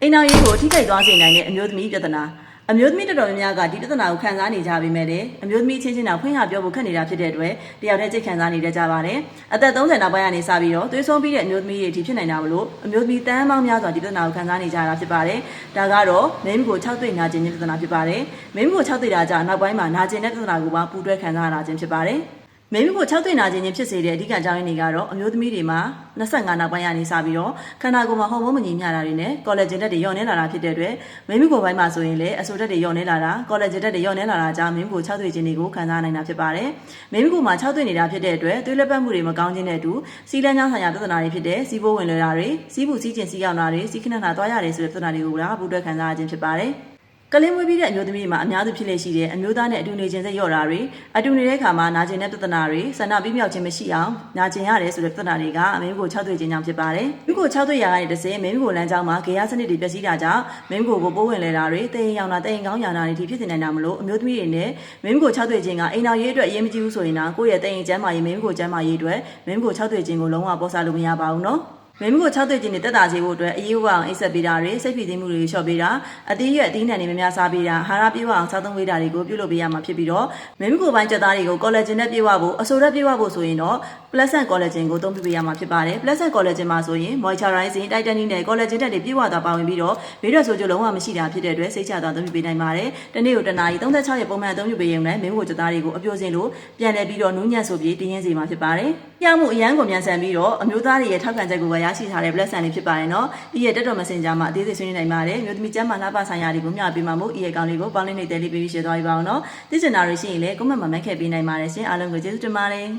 အိမ်နောက်ရေးကိုထိခိုက်သွားစေနိုင်တဲ့အမျိုးသမီးပြဿနာအမျိုးသမီးတော်တော်များများကဒီပြဿနာကိုခံစားနေကြပေမဲ့လည်းအမျိုးသမီးချင်းချင်းတော့ဖွင့်ရပြောဖို့ခက်နေတာဖြစ်တဲ့အတွက်တယောက်တည်းစိတ်ခံစားနေကြပါတယ်။အသက်30နောက်ပိုင်းကနေစပြီးတော့သွေးဆုံးပြီးတဲ့အမျိုးသမီးတွေဒီဖြစ်နိုင်တာမလို့အမျိုးသမီးတန်းပေါင်းများစွာဒီပြဿနာကိုခံစားနေကြတာဖြစ်ပါတယ်။ဒါကတော့မိန်းမကို6တွေ့နာကျင်ခြင်းပြဿနာဖြစ်ပါတယ်။မိန်းမကို6တွေ့တာကြောင့်နောက်ပိုင်းမှာနာကျင်တဲ့ပြဿနာကိုပါပူတွဲခံစားရတာခြင်းဖြစ်ပါတယ်။မိန်းမကို6တွေ့နာခြင်းချင်းဖြစ်စေတဲ့အဓိကအကြောင်းရင်းတွေကတော့အမျိုးသမီးတွေမှာ25နောက်ပိုင်းကနေစပြီးတော့ခန္ဓာကိုယ်မှာဟော်မုန်းမညီမျှတာတွေနဲ့ကော်လာဂျင်ဓာတ်တွေလျော့နေလာတာဖြစ်တဲ့အတွက်မိန်းမကိုယ်ပိုင်းမှာဆိုရင်လည်းအဆိုဓာတ်တွေလျော့နေလာတာကော်လာဂျင်ဓာတ်တွေလျော့နေလာတာကြောင့်မိန်းမကို6တွေ့ခြင်းတွေကိုခံစားနိုင်တာဖြစ်ပါတယ်။မိန်းမကိုယ်မှာ6တွေ့နေတာဖြစ်တဲ့အတွက်သွေးလက်ပတ်မှုတွေမကောင်းခြင်းတဲ့အတူစီးလန်းချောင်းဆိုင်ရာပြဿနာတွေဖြစ်တဲ့စီးပိုးဝင်လွယ်တာတွေစီးပူစီးကျင်စီးရောက်တာတွေစီးခဏခဏသွားရတယ်ဆိုတဲ့ပြဿနာတွေကိုလည်းပူးတွဲခံစားရခြင်းဖြစ်ပါတယ်။ကလေးမွေးပြီးတဲ့အမျိုးသမီးတွေမှာအများစုဖြစ်လေရှိတဲ့အမျိုးသားနဲ့အတူနေခြင်းစိတ်လျော့တာတွေအတူနေတဲ့အခါမှာနာကျင်တဲ့ပြဿနာတွေဆန္ဒပြီးမြောက်ခြင်းမရှိအောင်နာကျင်ရတယ်ဆိုတဲ့ပြဿနာတွေကမိန်းမကို6တွေ့ခြင်းကြောင့်ဖြစ်ပါတယ်။မိန်းမကို6တွေ့ရာကနေတစ်စင်းမိန်းမကိုလမ်းကြောင်းမှာဂေယစနစ်တွေပျက်စီးတာကြောင့်မိန်းမကိုပိုးဝင်လဲတာတွေတရင်ရောင်တာတရင်ကောင်းရောင်တာတွေဒီဖြစ်နေနိုင်တာမလို့အမျိုးသမီးတွေနဲ့မိန်းမကို6တွေ့ခြင်းကအိမ်တော်ရေးအတွက်အရေးမကြီးဘူးဆိုရင်တော့ကိုယ့်ရဲ့တရင်ကျမ်းမာရေးမိန်းမကိုကျမ်းမာရေးအတွက်မိန်းမကို6တွေ့ခြင်းကိုလုံးဝပေါ်စားလို့မရပါဘူးနော်။မိန်းမကို6တွေ့ခြင်းနဲ့တက်တာစေဖို့အတွက်အရေးဝအောင်အိတ်ဆက်ပေးတာတွေစိတ်ဖိစီးမှုတွေလျှော့ပေးတာအသီးရွက်အသီးနှံတွေများများစားပေးတာအာဟာရပြည့်ဝအောင်စားသုံးပေးတာတွေကိုပြုလုပ်ပေးရမှာဖြစ်ပြီးတော့မိန်းမကိုပိုင်းကြက်သားတွေကိုကော်လာဂျင်နဲ့ပြည့်ဝဖို့အဆိုဓာတ်ပြည့်ဝဖို့ဆိုရင်တော့ Plasent Collagen ကိုသုံးပေးရမှာဖြစ်ပါတယ် Plasent Collagen မှာဆိုရင် Moisturizing Tightening နဲ့ Collagen ဓာတ်တွေပြည့်ဝတာပါဝင်ပြီးတော့ဘေးထွက်ဆိုးကျိုးလုံးဝမရှိတာဖြစ်တဲ့အတွက်စိတ်ချသာသုံးပေးနိုင်ပါတယ်တနေ့ကိုတစ်နာရီ36ရက်ပုံမှန်သုံးပေးရုံနဲ့မိန်းမကိုကြက်သားတွေကိုအပြိုစင်လို့ပြန်လည်ပြီးတော့နူးညံ့ဆိုပြီးတင်းရင်းစေမှာဖြစ်ပါတယ်ပြမှုအရန်ကိုမြန်ဆန်ပြီးတော့အမျိုးသားတွေရဲ့ထောက်ခံချက်ကိုရရှိထားတဲ့ Plasent လေးဖြစ်ပါတယ်နော်ဒီရဲ့တက်တော် Messenger မှာအသေးစိတ်ဆွေးနွေးနိုင်ပါတယ်မျိုးသမီးကျမ်းမာလှပဆိုင်ရာတွေကိုမျှပေးမှာမို့ဒီရဲ့အကောင့်လေးကိုပေါင်းလေးနှိပ်သေးလေးပေးပြီးရှင်းသွားပြပါအောင်နော်သိချင်တာတွေရှိရင်လည်း comment မှာမှတ်ခဲ့ပေးနိုင်ပါတယ်ရှင်အားလုံးကိုကျေးဇူးတင်ပါတယ်